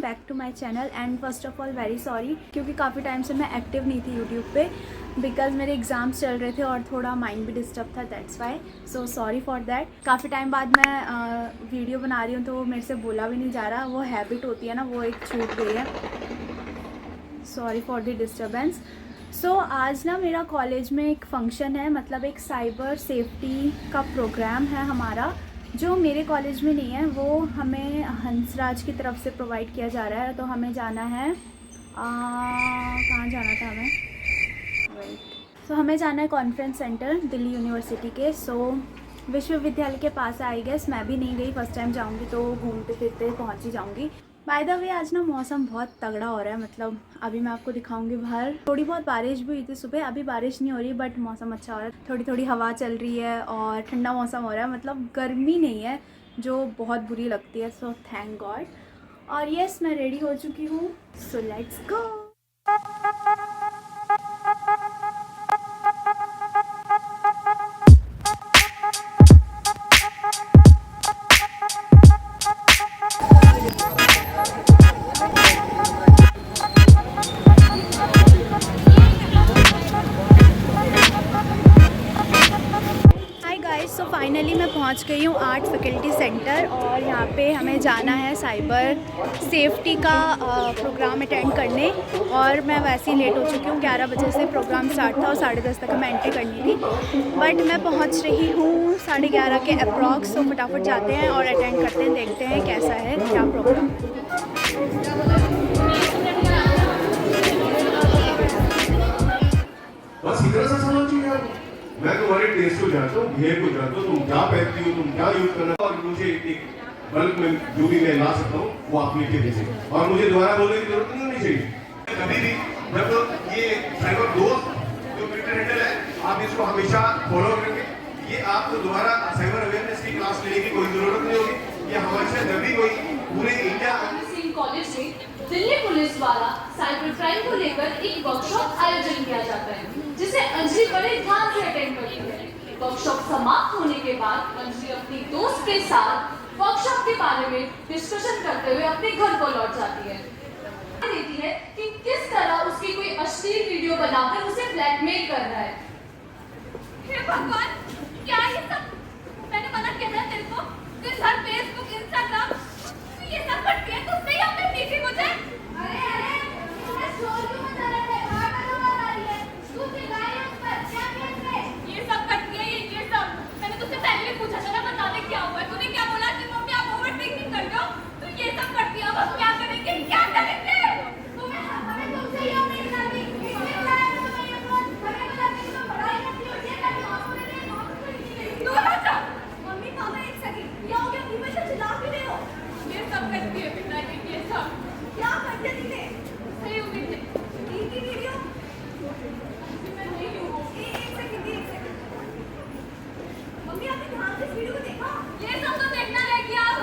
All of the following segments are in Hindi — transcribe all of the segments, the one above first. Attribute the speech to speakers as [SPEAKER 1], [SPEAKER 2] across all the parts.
[SPEAKER 1] Back to my channel and first of all very sorry क्योंकि काफ़ी टाइम से मैं एक्टिव नहीं थी यूट्यूब पे बिकॉज मेरे एग्ज़ाम्स चल रहे थे और थोड़ा माइंड भी डिस्टर्ब था, that's why. So sorry for that. काफ़ी टाइम बाद मैं वीडियो बना रही हूँ तो मेरे से बोला भी नहीं जा रहा, वो हैबिट होती है ना, वो एक छूट गई है। Sorry for the disturbance. So आज ना मेरा कॉलेज में एक फंक्शन है, मतलब एक साइबर सेफ्टी का प्रोग्राम है हमारा, जो मेरे कॉलेज में नहीं है, वो हमें हंसराज की तरफ से प्रोवाइड किया जा रहा है। तो हमें जाना है, कहाँ जाना था हमें, राइट। सो हमें जाना है कॉन्फ्रेंस सेंटर दिल्ली यूनिवर्सिटी के। सो विश्वविद्यालय के पास है, आई गेस। मैं भी नहीं गई, फर्स्ट टाइम जाऊँगी तो घूमते फिरते पहुँच ही जाऊँगी। बाय द वे आज ना मौसम बहुत तगड़ा हो रहा है, मतलब अभी मैं आपको दिखाऊंगी बाहर। थोड़ी बहुत बारिश भी हुई थी सुबह, अभी बारिश नहीं हो रही बट मौसम अच्छा हो रहा है। थोड़ी थोड़ी हवा चल रही है और ठंडा मौसम हो रहा है, मतलब गर्मी नहीं है जो बहुत बुरी लगती है। So thank God. और यस, मैं रेडी हो चुकी हूँ, so let's go. So finally मैं पहुंच गई हूँ आर्ट फैकल्टी सेंटर और यहाँ पे हमें जाना है साइबर सेफ्टी का प्रोग्राम अटेंड करने। और मैं वैसे ही लेट हो चुकी हूँ, 11 बजे से प्रोग्राम स्टार्ट था और 10:30 तक हमें एंट्री करनी थी, बट मैं पहुँच रही हूँ 11:30 के अप्रॉक्स। तो फटाफट जाते हैं और अटेंड करते हैं, देखते हैं कैसा है क्या प्रोग्राम।
[SPEAKER 2] बस इतना सा सवाल चाहिए आपको। मैं तुम्हारे टेस्ट को जानता हूँ, बिहेव को जानता हूँ, तुम क्या पहनती हो, तुम क्या यूज करना, और मुझे एक बल्क में जो भी मैं ला सकता हूँ वो आप लिख के दीजिए और मुझे दोबारा बोलने की जरूरत नहीं होनी चाहिए। कभी भी जब ये साइबर दोस्त जो ट्विटर हैंडल है, आप इसको हमेशा फॉलो करेंगे। ये आपको दोबारा साइबर अवेयरनेस की क्लास लेने की कोई जरूरत नहीं होगी। ये हमेशा जब भी कोई पूरे इंडिया
[SPEAKER 3] कॉलेज में दिल्ली पुलिस द्वारा साइबर क्राइम को लेकर एक वर्कशॉप आयोजन किया जाता है, जिसे अंजलि बड़े ध्यान से अटेंड करती है। वर्कशॉप समाप्त होने के बाद अंजलि अपनी दोस्त के साथ वर्कशॉप के बारे में डिस्कशन करते हुए अपने घर को लौट जाती है। देती है कि किस तरह उसकी कोई अश्लील वीडियो बनाकर उसे ब्लैकमेल कर रहा है। हे भगवान, क्या ये सब? मैंने मना किया था तेरे को, तू हर फेसबुक इंस्टाग्राम ये सब करती है, तुझसे ही हमने सीखी मुझे। अरे तुम्हें शोर क्यों मचा रहे थे? भागा क्यों लगा रही है? तू चिल्लाई उस पर, क्या केस है? ये सब करती है ये सब। मैंने तुझसे पहले भी पूछा था ना, बता दे क्या हुआ है। तूने क्या बोला कि मम्मी आप ओवरथिंकिंग कर रहे हो? तू ये सब करती है, अब हम क्या करेंगे? क्या करेंगे? तुम्हें हमें तुमसे ही उम्मीद कर दी। इसलिए बुलाया था तुम्हें ये फोन। हमें बोला कि तुम पढ़ाई करती हो, ये करती हो, हमने नहीं, हमने नहीं। तू हट। मम्मी पापा एक सेकंड, क्या हो गया? तुम्हें तो चिल्ला भी रहे हो। ये सब करती है पिता जी, ये सब क्या करते थे? सही उम्मीद है की वीडियो मैं नहीं हूँ। एक सेकंड मम्मी, आपने ध्यान से इस वीडियो को देखा? ये सब तो देखना रह गया अब।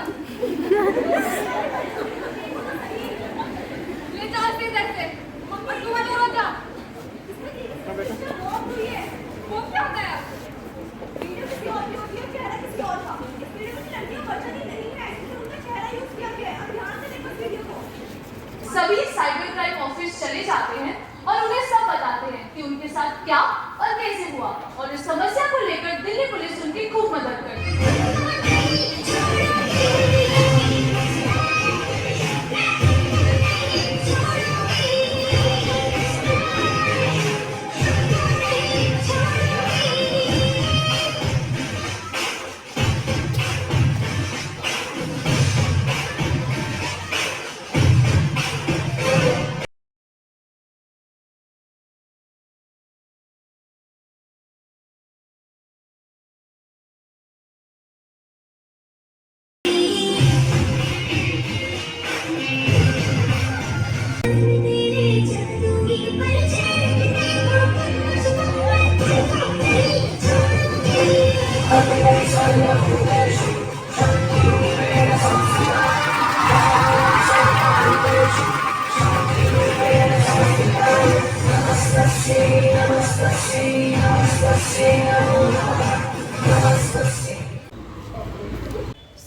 [SPEAKER 3] ले जा इसे इधर से। मम्मी तू दूर हो जा। वो क्या हो गया? वीडियो किसी और की होती है, चेहरा किसी और का। इस वीडियो में लड़कियों का वर्जन ही नहीं है, इसमें उनका चेहरा यूज किया गया है। अब ध्यान से देखो इस वीडियो को। सभी साइबर क्राइम ऑफिस चले जाते हैं और उन्हें सब बताते हैं कि उनके साथ क्या और कैसे हुआ, और इस समस्या को लेकर दिल्ली पुलिस उनकी खूब मदद करती है।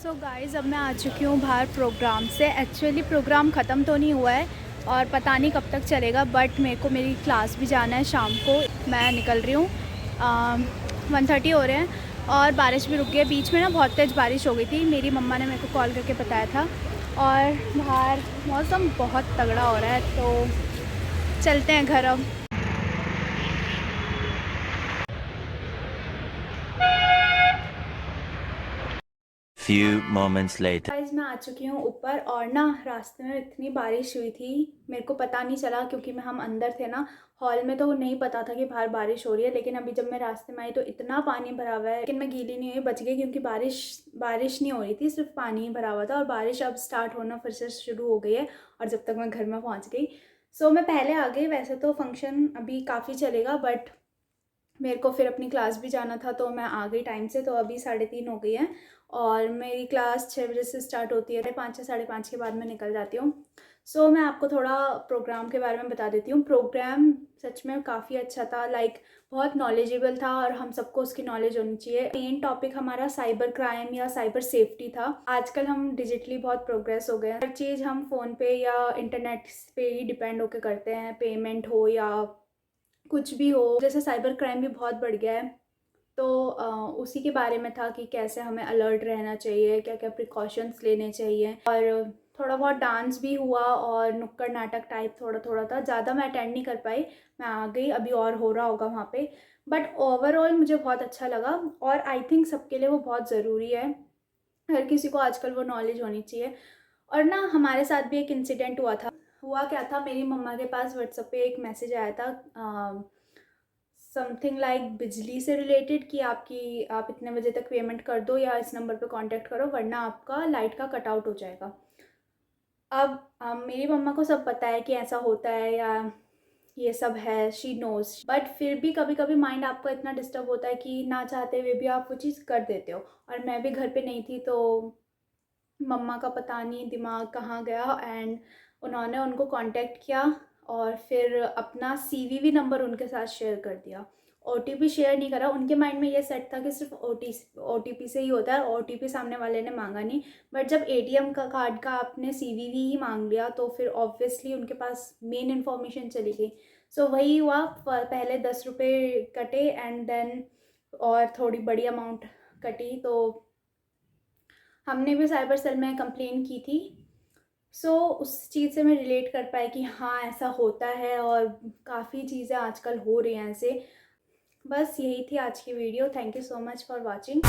[SPEAKER 1] सो गाइज़ अब मैं आ चुकी हूँ बाहर प्रोग्राम से। एक्चुअली प्रोग्राम ख़त्म तो नहीं हुआ है और पता नहीं कब तक चलेगा, बट मेरे को मेरी क्लास भी जाना है शाम को। मैं निकल रही हूँ, 1:30 हो रहे हैं और बारिश भी रुक गई है। बीच में ना बहुत तेज़ बारिश हो गई थी, मेरी मम्मा ने मेरे को कॉल करके बताया था। और बाहर मौसम बहुत तगड़ा हो रहा है, तो चलते हैं घर अब।
[SPEAKER 4] Few moments later.
[SPEAKER 1] गाइस मैं आ चुकी हूँ ऊपर और ना रास्ते में इतनी बारिश हुई थी, मेरे को पता नहीं चला क्योंकि हम अंदर थे ना हॉल में, तो नहीं पता था कि बाहर बारिश हो रही है। लेकिन अभी जब मैं रास्ते में आई तो इतना पानी भरा हुआ है, लेकिन मैं गीली नहीं हुई, बच गई क्योंकि बारिश नहीं हो रही थी, सिर्फ पानी ही भरा हुआ था। और बारिश अब स्टार्ट होना फिर से शुरू हो गई है और जब तक मैं घर में पहुँच गई। सो मैं पहले आ गई। वैसे तो फंक्शन अभी काफ़ी चलेगा, बट मेरे को फिर अपनी क्लास भी जाना था तो मैं आ गई टाइम से। तो अभी 3:30 हो गई है और मेरी क्लास 6 बजे से स्टार्ट होती है, 5 या 5:30 के बाद मैं निकल जाती हूँ। सो मैं आपको थोड़ा प्रोग्राम के बारे में बता देती हूँ। प्रोग्राम सच में काफ़ी अच्छा था, लाइक बहुत नॉलेजेबल था और हम सबको उसकी नॉलेज होनी चाहिए। मेन टॉपिक हमारा साइबर क्राइम या साइबर सेफ्टी था। आजकल हम डिजिटली बहुत प्रोग्रेस हो गए हैं, हर चीज़ हम फ़ोन पे या इंटरनेट पे ही डिपेंड होकर करते हैं, पेमेंट हो या कुछ भी हो। जैसे साइबर क्राइम भी बहुत बढ़ गया है, तो उसी के बारे में था कि कैसे हमें अलर्ट रहना चाहिए, क्या क्या प्रिकॉशंस लेने चाहिए। और थोड़ा बहुत डांस भी हुआ और नुक्कड़ नाटक टाइप थोड़ा थोड़ा था। ज़्यादा मैं अटेंड नहीं कर पाई, मैं आ गई। अभी और हो रहा होगा वहाँ पे, बट ओवरऑल मुझे बहुत अच्छा लगा और आई थिंक सबके लिए वो बहुत ज़रूरी है। हर किसी को आजकल वो नॉलेज होनी चाहिए। और ना हमारे साथ भी एक इंसिडेंट हुआ क्या था, मेरी मम्मा के पास व्हाट्सएप पे एक मैसेज आया था, समथिंग लाइक बिजली से रिलेटेड कि आप इतने बजे तक पेमेंट कर दो या इस नंबर पे कांटेक्ट करो वरना आपका लाइट का कट आउट हो जाएगा। अब मेरी मम्मा को सब पता है कि ऐसा होता है या ये सब है, शी नोज, बट फिर भी कभी कभी माइंड आपका इतना डिस्टर्ब होता है कि ना चाहते हुए भी आप वो चीज़ कर देते हो। और मैं भी घर पे नहीं थी तो मम्मा का पता नहीं दिमाग कहाँ गया एंड उन्होंने उनको कांटेक्ट किया और फिर अपना सीवीवी नंबर उनके साथ शेयर कर दिया। ओटीपी शेयर नहीं करा। उनके माइंड में ये सेट था कि सिर्फ ओटीपी से ही होता है, ओटीपी सामने वाले ने मांगा नहीं। बट जब एटीएम का कार्ड का आपने सीवीवी ही मांग लिया तो फिर ऑब्वियसली उनके पास मेन इन्फॉर्मेशन चली गई। सो वही हुआ, पहले 10 रुपये कटे एंड देन और थोड़ी बड़ी अमाउंट कटी। तो हमने भी साइबर सेल में कंप्लेन की थी। सो उस चीज़ से मैं रिलेट कर पाई कि हाँ ऐसा होता है और काफ़ी चीज़ें आजकल हो रही हैं ऐसे। बस यही थी आज की video. Thank you so much for watching.